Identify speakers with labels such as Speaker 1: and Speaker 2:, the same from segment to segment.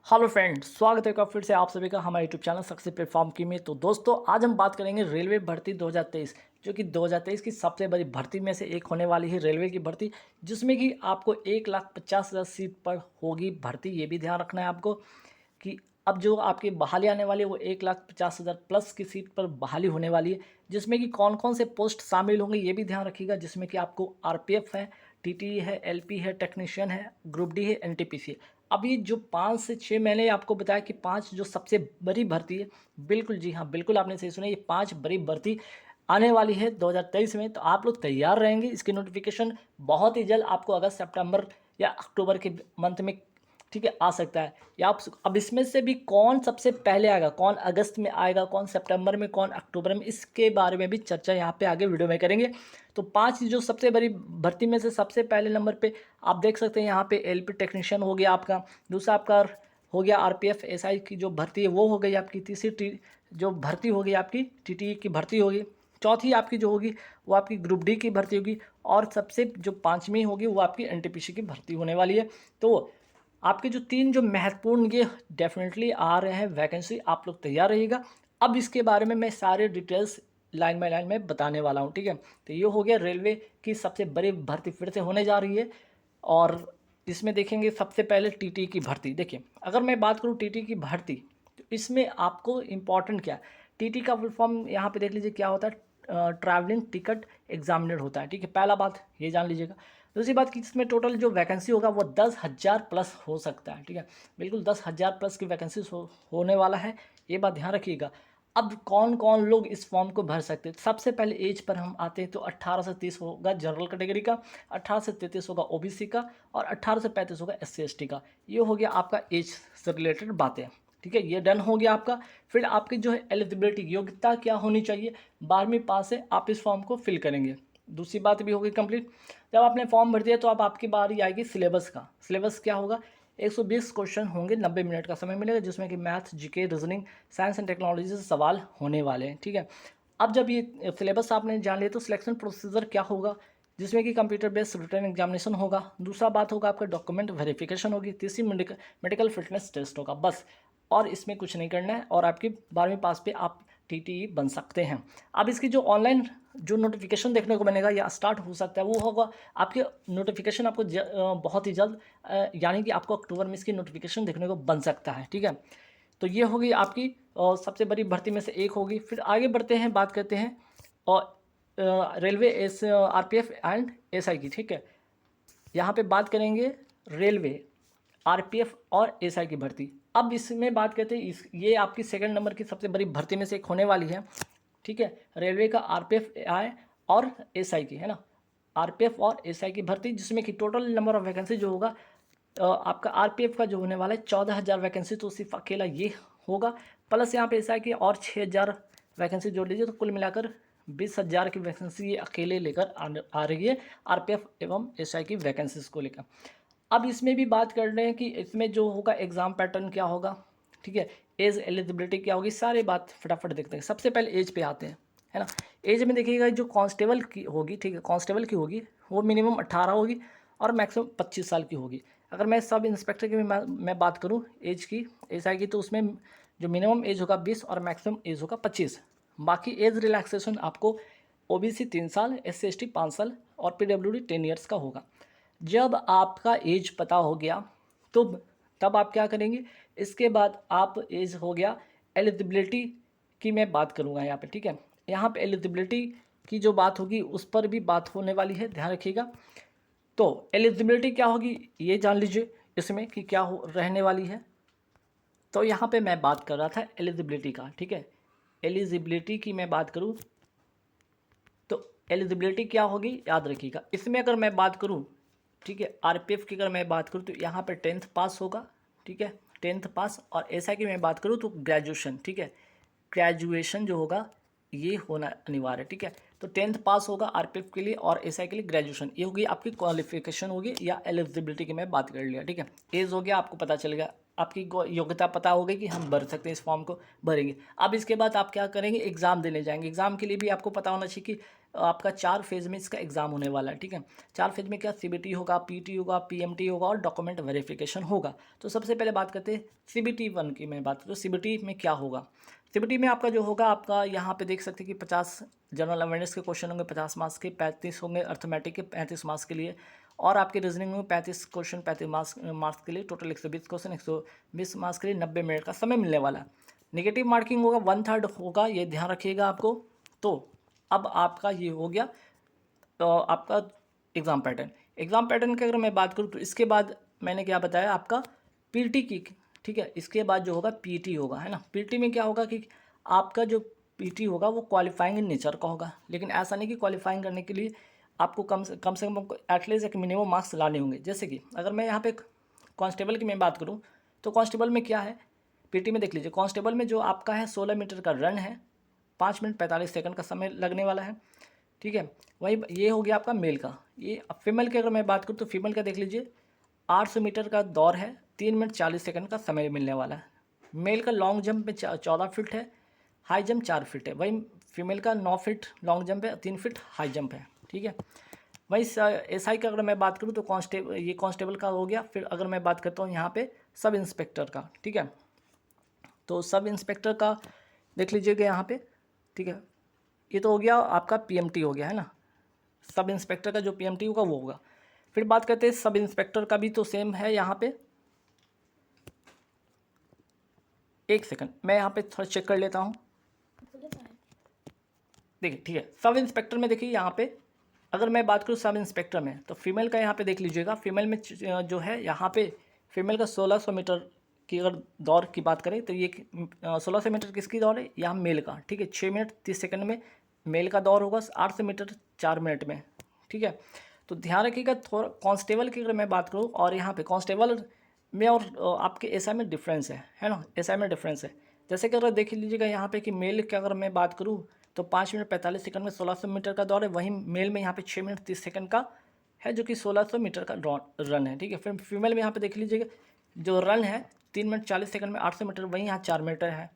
Speaker 1: Hello friends, स्वागत है एक बार फिर से आप सभी का हमारे यूट्यूब चैनल सक्सेस प्लेटफॉर्म की में। तो दोस्तों, आज हम बात करेंगे रेलवे भर्ती 2023, जो कि 2023 की सबसे बड़ी भर्ती में से एक होने वाली है रेलवे की भर्ती, जिसमें कि आपको 1,50,000 सीट पर होगी भर्ती। ये भी ध्यान रखना है आपको कि अब जो आपकी बहाली आने वाली है वो 1,50,000 प्लस की सीट पर बहाली होने वाली है, जिसमें कि कौन कौन से पोस्ट शामिल होंगे ये भी ध्यान रखिएगा। जिसमें कि आपको आरपीएफ है, टीटी है, एलपी है, टेक्नीशियन है, ग्रुप डी है, एनटीपीसी है। अब ये जो 5 से 6 मैंने आपको बताया कि 5 जो सबसे बड़ी भर्ती है, बिल्कुल जी हाँ, बिल्कुल आपने सही सुना, ये 5 बड़ी भर्ती आने वाली है 2023 में। तो आप लोग तैयार रहेंगे। इसकी नोटिफिकेशन बहुत ही जल्द आपको अगस्त, सितंबर या अक्टूबर के मंथ में, ठीक है, आ सकता है। या आप अब इसमें से भी कौन सबसे पहले आएगा, कौन अगस्त में आएगा, कौन सितंबर में, कौन अक्टूबर में, इसके बारे में भी चर्चा यहाँ पे आगे वीडियो में करेंगे। तो 5 जो सबसे बड़ी भर्ती में से सबसे पहले नंबर पे आप देख सकते हैं, यहाँ पे एलपी टेक्नीशियन हो गया आपका। दूसरा आपका हो गया आरपीएफ एसआई की जो भर्ती है वो हो गई आपकी। तीसरी जो भर्ती होगी आपकी टीटी की भर्ती होगी। चौथी आपकी जो होगी वो आपकी ग्रुप डी की भर्ती होगी। और सबसे जो पाँचवीं होगी वो आपकी एनटीपीसी की भर्ती होने वाली है। तो आपके जो 3 जो महत्वपूर्ण ये डेफिनेटली आ रहे हैं वैकेंसी, आप लोग तैयार रहिएगा। अब इसके बारे में मैं सारे डिटेल्स लाइन बाय लाइन में बताने वाला हूँ, ठीक है। तो ये हो गया रेलवे की सबसे बड़ी भर्ती फिर से होने जा रही है। और इसमें देखेंगे सबसे पहले टीटी की भर्ती। देखिए, अगर मैं बात करूँ टीटी की भर्ती, तो इसमें आपको इम्पॉर्टेंट क्या है, टीटी का फुल फॉर्म यहाँ पे देख लीजिए क्या होता है। ट्रैवलिंग टिकट एग्जामिनर होता है, ठीक है। पहला बात ये जान लीजिएगा। दूसरी बात कि इसमें टोटल जो वैकेंसी होगा वो 10,000 प्लस हो सकता है, ठीक है। बिल्कुल 10,000 प्लस की वैकेंसी होने वाला है, ये बात ध्यान रखिएगा। अब कौन कौन लोग इस फॉर्म को भर सकते हैं, सबसे पहले एज पर हम आते हैं। तो 18 से 30 होगा जनरल कैटेगरी का, 18 से 33 होगा ओबीसी का, और 18 से 35 होगा एससी एसटी का। ये हो गया आपका एज से रिलेटेड बातें, ठीक है। ये डन हो गया आपका। फिर आपकी जो है एलिजिबिलिटी, योग्यता क्या होनी चाहिए, 12वीं पास है, आप इस फॉर्म को फिल करेंगे। दूसरी बात भी होगी कंप्लीट। जब आपने फॉर्म भर दिया तो अब आपकी बारी आएगी सिलेबस का। सिलेबस क्या होगा, 120 क्वेश्चन होंगे, 90 मिनट का समय मिलेगा, जिसमें कि math, GK, reasoning, science and technology से सवाल होने वाले हैं, ठीक है। अब जब ये सिलेबस आपने जान लिया तो सिलेक्शन प्रोसीजर क्या होगा, जिसमें कि कंप्यूटर बेस्ड रिटन एग्जामिनेशन होगा। दूसरा बात होगा आपका डॉक्यूमेंट वेरिफिकेशन होगी। तीसरी मेडिकल फिटनेस टेस्ट होगा, बस। और इसमें कुछ नहीं करना है और आपकी 12वीं पास पे आप टीटी बन सकते हैं। अब इसकी जो ऑनलाइन जो नोटिफिकेशन देखने को बनेगा या स्टार्ट हो सकता है वो होगा आपके नोटिफिकेशन आपको बहुत ही जल्द, यानी कि आपको अक्टूबर में इसकी नोटिफिकेशन देखने को बन सकता है, ठीक है। तो ये होगी आपकी सबसे बड़ी भर्ती में से एक होगी। फिर आगे बढ़ते हैं, बात करते हैं और railway S RPF and SI की, ठीक है। यहाँ पे बात करेंगे रेलवे, आरपीएफ और एसआई की भर्ती। अब इसमें बात करते हैं ये आपकी सेकंड नंबर की सबसे बड़ी भर्ती में से एक होने वाली है, ठीक है। रेलवे का आरपीएफ आई और एसआई की, है ना, आरपीएफ और एसआई की भर्ती, जिसमें कि टोटल नंबर ऑफ वैकेंसी जो होगा आपका आरपीएफ का जो होने वाला है 14,000 वैकेंसी, तो सिर्फ अकेला ये होगा। प्लस यहाँ पे एसआई की और 6,000 वैकेंसी जोड़ लीजिए, तो कुल मिलाकर 20,000 की वैकेंसी ये अकेले लेकर आ रही है आरपीएफ एवं एसआई की वैकेंसीज को लेकर। अब इसमें भी बात कर रहे हैं कि इसमें जो होगा एग्ज़ाम पैटर्न क्या होगा, ठीक है। एज एलिजिबिलिटी क्या होगी, सारी बात फटाफट देखते हैं। सबसे पहले एज पे आते हैं, है ना। एज में देखिएगा जो कांस्टेबल की होगी, ठीक है, कांस्टेबल की होगी वो मिनिमम 18 होगी और मैक्सिमम 25 साल की होगी। अगर मैं सब इंस्पेक्टर की भी मैं बात करूँ एज की, एसआई की, तो उसमें जो मिनिमम एज होगा 20 और मैक्सिमम एज होगा 25। बाकी एज रिलैक्सेशन आपको ओबीसी 3 साल, एससी एसटी 5 साल और पीडब्ल्यूडी 10 ईयर्स का होगा। जब आपका एज पता हो गया तो तब आप क्या करेंगे, इसके बाद आप एज हो गया एलिजिबिलिटी की मैं बात करूँगा यहाँ पे, ठीक है। यहाँ पे एलिजिबिलिटी की जो बात होगी उस पर भी बात होने वाली है, ध्यान रखिएगा। तो एलिजिबिलिटी क्या होगी ये जान लीजिए इसमें कि क्या हो रहने वाली है। तो यहाँ पे मैं बात कर रहा था एलिजिबिलिटी का, ठीक है। एलिजिबिलिटी की मैं बात करूँ तो एलिजिबिलिटी क्या होगी याद रखिएगा। इसमें अगर मैं बात करूँ, ठीक है, आरपीएफ की अगर मैं बात करूँ तो यहाँ पे 10th पास होगा, ठीक है, 10th पास। और एसआई की मैं बात करूँ तो ग्रेजुएशन, ठीक है, ग्रेजुएशन जो होगा ये होना अनिवार्य है, ठीक है। तो 10th पास होगा आरपीएफ के लिए और एसआई के लिए ग्रेजुएशन, ये होगी आपकी क्वालिफिकेशन होगी या एलिजिबिलिटी की मैं बात कर लिया, ठीक है। एज हो गया, आपको पता चलेगा, आपकी योग्यता पता हो गई कि हम भर सकते हैं, इस फॉर्म को भरेंगे। अब इसके बाद आप क्या करेंगे, एग्ज़ाम देने जाएंगे। एग्ज़ाम के लिए भी आपको पता होना चाहिए कि आपका 4 फेज़ में इसका एग्ज़ाम होने वाला है, ठीक है। 4 फेज़ में क्या सीबीटी होगा, पीटी होगा, पीएमटी होगा और डॉक्यूमेंट वेरिफिकेशन होगा। तो सबसे पहले बात करते हैं सीबीटी 1 की। मैं बात करूँ सीबीटी में क्या होगा। सीबीटी में आपका जो होगा, आपका यहाँ पे देख सकते हैं कि 50 जनरल अवेयरनेस के क्वेश्चन होंगे 50 मार्क्स के, 35 होंगे अर्थमेटिक के 35 मार्क्स के लिए, और आपके रीजनिंग में 35 क्वेश्चन 35 मार्क्स के लिए, टोटल 120 क्वेश्चन 120 मार्क्स के लिए 90 मिनट का समय मिलने वाला है। नेगेटिव मार्किंग होगा 1/3 होगा, ये ध्यान रखिएगा आपको। तो अब आपका ये हो गया तो आपका एग्ज़ाम पैटर्न की अगर मैं बात करूँ तो इसके बाद मैंने क्या बताया आपका पीटी की, ठीक है। इसके बाद जो होगा पीटी होगा, है ना। पीटी में क्या होगा कि आपका जो पीटी होगा वो क्वालिफाइंग इन नेचर का होगा, लेकिन ऐसा नहीं कि क्वालिफाइंग करने के लिए आपको कम से कम एटलीस्ट एक मिनिमम मार्क्स लाने होंगे। जैसे कि अगर मैं यहाँ पे कांस्टेबल की मैं बात करूँ तो कांस्टेबल में क्या है, पीटी में देख लीजिए, कांस्टेबल में जो आपका है 16 मीटर का रन है, 5 मिनट 45 सेकंड का समय लगने वाला है, ठीक है। वही ये हो गया आपका मेल का। ये फीमेल की अगर मैं बात करूँ तो फीमेल का देख लीजिए 800 मीटर का दौर है, 3 मिनट 40 सेकंड का समय मिलने वाला है। मेल का लॉन्ग जंप में 14 फीट है, हाई जंप 4 फीट है। वही फीमेल का 9 फीट लॉन्ग जंप है, 3 फीट हाई जंप है, ठीक है। वही एसआई का अगर मैं बात करूँ तो कांस्टेबल का हो गया। फिर अगर मैं बात करता हूँ यहाँ पे सब इंस्पेक्टर का, ठीक है। तो सब इंस्पेक्टर का देख लीजिएगा यहाँ पे, ठीक है। ये तो हो गया आपका पीएमटी हो गया, है ना। सब इंस्पेक्टर का जो पीएमटी होगा वो होगा। फिर बात करते हैं सब इंस्पेक्टर का भी, तो सेम है यहाँ पे। एक सेकंड मैं यहाँ पे थोड़ा चेक कर लेता हूँ। देखिए ठीक है, सब इंस्पेक्टर में देखिए यहाँ पे अगर मैं बात करूँ सब इंस्पेक्टर में तो फीमेल का यहाँ पे देख लीजिएगा। फीमेल में जो है यहाँ पे फीमेल का 1600 मीटर की अगर दौड़ की बात करें तो ये 1600 मीटर किसकी दौड़ है, यहाँ मेल का, ठीक है। 6 मिनट 30 सेकंड में मेल का दौड़ होगा, 800 मीटर 4 मिनट में, ठीक है। तो ध्यान रखिएगा। थोड़ा कांस्टेबल की अगर मैं बात करूँ और यहाँ पे कांस्टेबल में और आपके एसआई में डिफरेंस है ना। एसआई में डिफरेंस है, जैसे कि अगर देख लीजिएगा यहाँ पे कि मेल की अगर मैं बात करूँ तो 5 मिनट 45 सेकंड में 1600 मीटर का दौड़ है। वहीं मेल में यहाँ पे 6 मिनट 30 सेकंड का है, जो कि 1600 मीटर का रन है, ठीक है। फिर फीमेल में यहाँ पे देख लीजिएगा जो रन है 3 मिनट 40 सेकंड में 800 मीटर, वहीं यहाँ 4 मीटर है।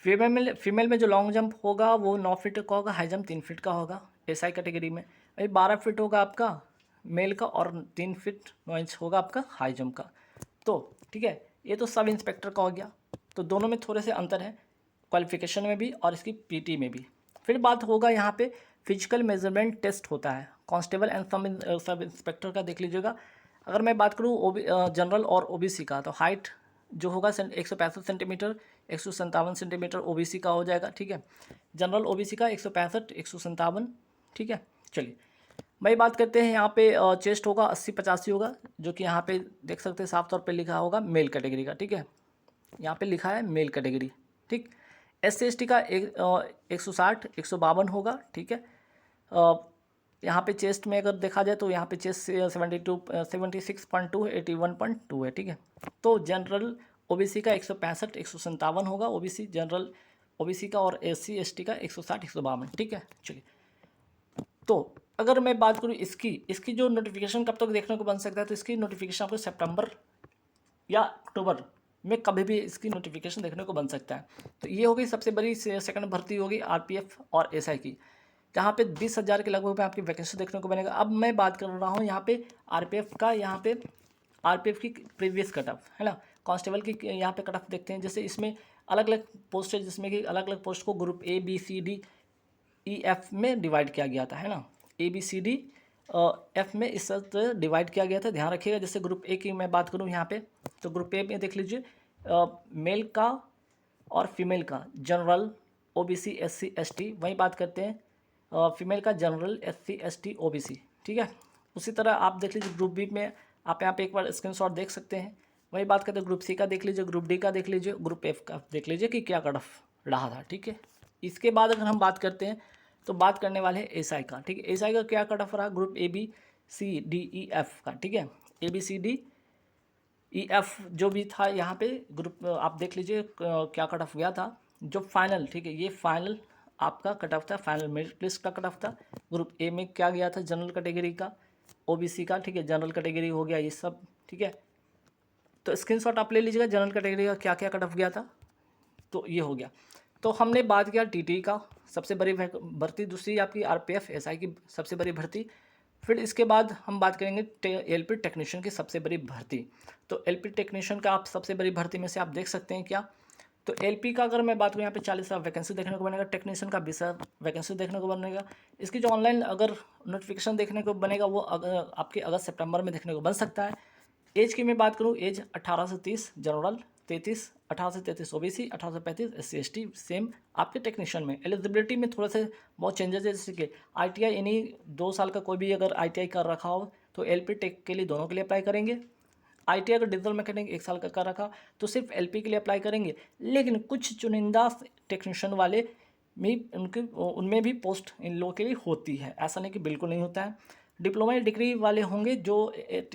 Speaker 1: फीमेल में जो लॉन्ग जंप होगा वो 9 फीट का होगा, हाई जंप 3 फीट का होगा एसआई कैटेगरी में। अभी 12 फीट होगा आपका मेल का और 3 फीट 9 इंच होगा आपका हाई जंप का। तो ठीक है, ये तो सब इंस्पेक्टर का हो गया। तो दोनों में थोड़े से अंतर है, क्वालिफिकेशन में भी और इसकी पीटी में भी। फिर बात होगा यहाँ पे फिजिकल मेजरमेंट टेस्ट होता है कांस्टेबल एंड सब इंस्पेक्टर का, देख लीजिएगा। अगर मैं बात करूँ जनरल और ओबीसी का, तो हाइट जो होगा 165 सेंटीमीटर, 157 सेंटीमीटर ओबीसी का हो जाएगा, ठीक है। जनरल ओबीसी का 165 157, ठीक है। चलिए भाई बात करते हैं यहाँ पे चेस्ट होगा 80-85 होगा, जो कि यहाँ पे देख सकते हैं साफ तौर पे लिखा होगा मेल कैटेगरी का, ठीक है। यहाँ पे लिखा है मेल कैटेगरी, ठीक। SC/ST का 160 152 होगा, ठीक है। यहाँ पे चेस्ट में अगर देखा जाए तो यहाँ पे चेस्ट 76.2 81.2 है, ठीक है। तो जनरल ओबीसी का 165 157 होगा, ओबीसी जनरल ओबीसी का, और SC/ST का 160 152, ठीक है। चलिए, तो अगर मैं बात करूँ इसकी जो नोटिफिकेशन कब तक देखने को बन सकता है, तो इसकी नोटिफिकेशन आपको सितंबर या अक्टूबर में कभी भी इसकी नोटिफिकेशन देखने को बन सकता है। तो ये हो गई सबसे बड़ी सेकंड भर्ती होगी आरपीएफ और एसआई की, जहाँ पे 20,000 के लगभग में आपकी वैकेंसी देखने को बनेगा। अब मैं बात कर रहा हूँ यहाँ पे आरपीएफ का, यहाँ पे आरपीएफ की प्रीवियस कट ऑफ, है ना। कांस्टेबल की यहाँ पे कट ऑफ देखते हैं। जैसे इसमें अलग अलग पोस्ट है, जिसमें कि अलग अलग पोस्ट को ग्रुप ABCDEF में डिवाइड किया गया था, है ना। ABCDF में इस तरह डिवाइड किया गया था, ध्यान रखिएगा। जैसे ग्रुप ए की मैं बात करूँ यहाँ पे, तो ग्रुप ए में देख लीजिए मेल का और फीमेल का जनरल ओबीसी SC ST, वही बात करते हैं फीमेल का जनरल SC ST OBC, ठीक है। उसी तरह आप देख लीजिए ग्रुप बी में, आप यहाँ पे एक बार स्क्रीनशॉट देख सकते हैं। वही बात करते हैं ग्रुप सी का देख लीजिए, ग्रुप डी का देख लीजिए, ग्रुप एफ का देख लीजिए कि क्या कट ऑफ रहा था, ठीक है। इसके बाद अगर हम बात करते हैं तो बात करने वाले हैं एसआई का, ठीक है। एसआई का क्या कट ऑफ रहा, ग्रुप ABCDEF का, ठीक है। ABCDEF जो भी था यहाँ पे ग्रुप, आप देख लीजिए क्या कट ऑफ गया था जो फाइनल, ठीक है। ये फाइनल आपका कट ऑफ था, फाइनल मेरिट लिस्ट का कट ऑफ था। ग्रुप ए में क्या गया था, जनरल कैटेगरी का, ओबीसी का, ठीक है। जनरल कैटेगरी हो गया ये सब, ठीक है। तो स्क्रीनशॉट आप ले लीजिएगा जनरल कैटेगरी का क्या क्या कट ऑफ गया था, तो ये हो गया। तो हमने बात किया टीटी का सबसे बड़ी भर्ती, दूसरी आपकी आरपीएफ एसआई की सबसे बड़ी भर्ती, फिर इसके बाद हम बात करेंगे एलपी टेक्नीशियन की सबसे बड़ी भर्ती। तो एलपी टेक्नीशियन का आप सबसे बड़ी भर्ती में से आप देख सकते हैं क्या, तो एलपी का अगर मैं बात करूँ यहाँ पे 40 वैकेंसी देखने को बनेगा, टेक्नीशियन का 20 वैकेंसी देखने को बनेगा। इसकी जो ऑनलाइन अगर नोटिफिकेशन देखने को बनेगा वो अगर आपके अगस्त सितंबर में देखने को बन सकता है। एज की मैं बात करूँ, एज 18 से 30 जनरल, 18 से 33 ओबीसी, 18 से 35 SC ST, सेम आपके टेक्नीशियन में। एलिजिबिलिटी में थोड़ा से बहुत चेंजेस है, जैसे कि ITI इन्हीं 2 साल का कोई भी अगर ITI कर रखा हो तो LP टेक के लिए दोनों के लिए अप्लाई करेंगे। ITI अगर डिजिटल मैकेनिक 1 साल का कर रखा तो सिर्फ LP के लिए अप्लाई करेंगे। लेकिन कुछ चुनिंदा टेक्नीशियन वाले में उनमें भी पोस्ट इन लोगों के लिए होती है, ऐसा नहीं कि बिल्कुल नहीं होता है। डिप्लोमा या डिग्री वाले होंगे जो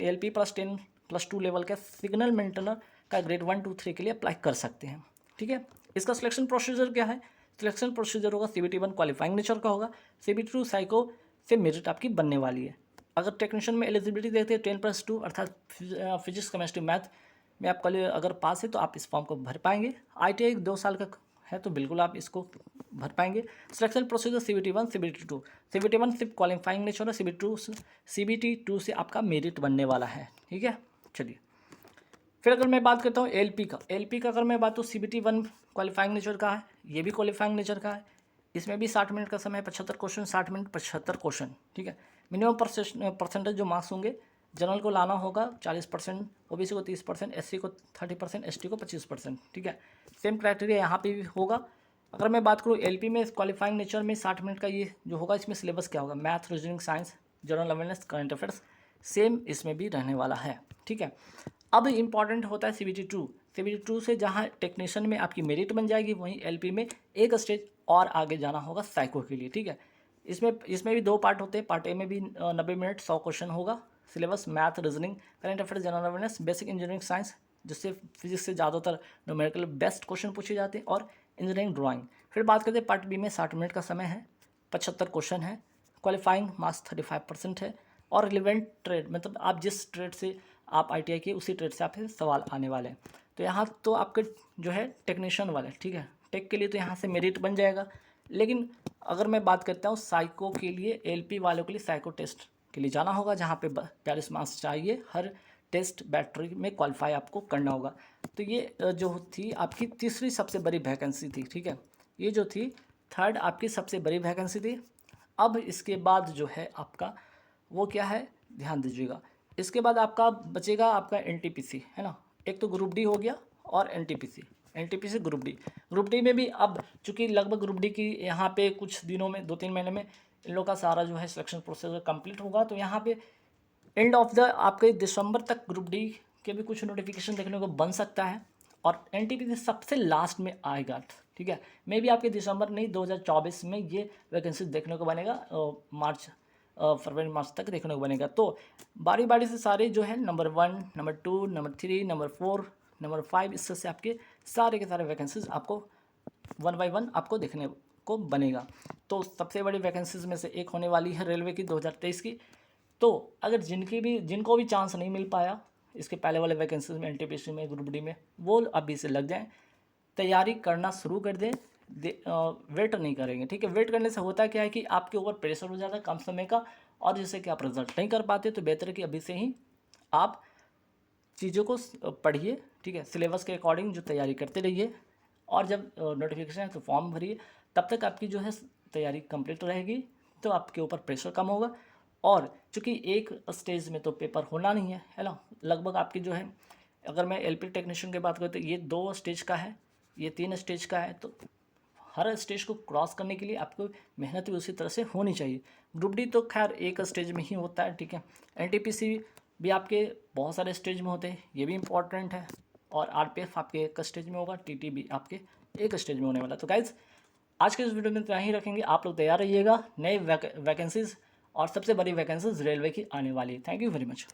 Speaker 1: LP +10 +2 लेवल का सिग्नल मेंटेनर का ग्रेड 1 2 3 के लिए अप्लाई कर सकते हैं। ठीक है, इसका सिलेक्शन प्रोसीजर क्या है, सिलेक्शन प्रोसीजर होगा CBT 1 क्वालिफाइंग नेचर का होगा, CBT 2 साइको से मेरिट आपकी बनने वाली है। अगर टेक्नीशियन में एलिजिबिलिटी देखते हैं 10+2 अर्थात फिजिक्स केमिस्ट्री मैथ में आप कल अगर पास है तो आप इस फॉर्म को भर पाएंगे। ITI 2 साल का है तो बिल्कुल आप इसको भर पाएंगे। Selection procedure CBT 1 CBT 2, CBT 1 सिर्फ क्वालिफाइंग नेचर है, CBT 2 से आपका मेरिट बनने वाला है। ठीक है, चलिए फिर अगर मैं बात करता हूँ LP का अगर मैं बात तो CBT 1 क्वालिफाइंग नेचर का है, ये भी क्वालिफाइंग नेचर का है। इसमें भी 60 मिनट का समय है, 75 क्वेश्चन, 60 मिनट 75 क्वेश्चन। ठीक है, मिनिमम परसेंटेज जो मार्क्स होंगे, जनरल को लाना होगा 40%, OBC को 30%, SC को 30%, ST को 25%। ठीक है, सेम क्राइटेरिया यहाँ पे भी होगा। अगर मैं बात करूँ LP में क्वालिफाइंग नेचर में 60 मिनट का ये जो होगा, इसमें सिलेबस क्या होगा, math, reasoning, science, general awareness, current affairs, same इसमें भी रहने वाला है। ठीक है, अब इम्पॉर्टेंट होता है CBT 2 से जहाँ टेक्नीशियन में आपकी मेरिट बन जाएगी, वहीं LP में एक स्टेज और आगे जाना होगा साइको के लिए। ठीक है, इसमें भी 2 पार्ट होते हैं। पार्ट ए में भी 90 मिनट 100 क्वेश्चन होगा। Syllabus math, reasoning, current affairs, general awareness, basic engineering science, जिससे फिजिक्स से ज़्यादातर न्यूमेरिकल बेस्ट क्वेश्चन पूछे जाते हैं, और इंजीनियरिंग ड्राइंग। फिर बात करते हैं पार्ट बी में 60 मिनट का समय है, 75 क्वेश्चन है, क्वालिफाइंग मार्क्स 35% है, और रिलेवेंट ट्रेड मतलब आप जिस ट्रेड से आप ITI के उसी ट्रेड से आपसे सवाल आने वाले हैं। तो यहाँ तो आपके जो है टेक्नीशियन वाले, ठीक है, टेक के लिए तो यहाँ से मेरिट बन जाएगा। लेकिन अगर मैं बात करता हूँ साइको के लिए, LP वालों के लिए साइको टेस्ट के लिए जाना होगा, जहाँ पे 42 मार्क्स चाहिए, हर टेस्ट बैटरी में क्वालिफाई आपको करना होगा। तो ये जो थी आपकी तीसरी सबसे बड़ी वैकेंसी थी। ठीक है, ये जो थी थर्ड आपकी सबसे बड़ी वैकेंसी थी। अब इसके बाद जो है आपका वो क्या है, ध्यान दीजिएगा। इसके बाद आपका बचेगा आपका NTPC, है ना। एक तो ग्रुप डी हो गया और NTPC ग्रुप डी में भी अब चूँकि लगभग ग्रुप डी की यहाँ पे कुछ दिनों में 2-3 महीने में इन लोग का सारा जो है सिलेक्शन प्रोसेस कंप्लीट होगा। तो यहाँ पे एंड ऑफ द आपके दिसंबर तक ग्रुप डी के भी कुछ नोटिफिकेशन देखने को बन सकता है, और NTPC सबसे लास्ट में आएगा। ठीक है, मे भी आपके दिसंबर नहीं 2024 में ये वैकेंसी देखने को बनेगा, फरवरी मार्च तक देखने को बनेगा। तो बारी बारी से सारे जो है number 1, number 2, number 3, number 4, number 5, इस तरह से आपके सारे के सारे वैकेंसीज आपको 1 बाय 1 आपको देखने को बनेगा। तो सबसे बड़ी वैकेंसीज में से एक होने वाली है रेलवे की 2023 की। तो अगर जिनको भी चांस नहीं मिल पाया इसके पहले वाले वैकेंसीज में, NTPC में, ग्रुप डी में, वो अभी से लग जाएं, तैयारी करना शुरू कर दें, वेट नहीं करेंगे। ठीक है, वेट करने से होता क्या है कि आपके ऊपर प्रेशर हो जाता है कम समय का, और जिससे कि आप रिजल्ट नहीं कर पाते। तो बेहतर है कि अभी से ही आप चीज़ों को पढ़िए। ठीक है, सिलेबस के अकॉर्डिंग जो तैयारी करते रहिए, और जब नोटिफिकेशन है तो फॉर्म भरिए, तब तक आपकी जो है तैयारी कंप्लीट रहेगी, तो आपके ऊपर प्रेशर कम होगा। और चूँकि एक स्टेज में तो पेपर होना नहीं है ना, लगभग आपकी जो है, अगर मैं LP टेक्नीशियन की बात करूँ तो ये 2 स्टेज का है, ये 3 स्टेज का है। तो हर स्टेज को क्रॉस करने के लिए आपको मेहनत भी उसी तरह से होनी चाहिए। ग्रुप डी तो खैर एक स्टेज में ही होता है। ठीक है, NTPC भी आपके बहुत सारे स्टेज में होते हैं, ये भी इम्पॉर्टेंट है, और RPF आपके एक स्टेज में होगा, TT भी आपके एक स्टेज में होने वाला। तो गाइज आज के इस वीडियो में इतना ही रखेंगे। आप लोग तैयार रहिएगा, नए वैकेंसीज और सबसे बड़ी वैकेंसीज रेलवे की आने वाली है। Thank you very much.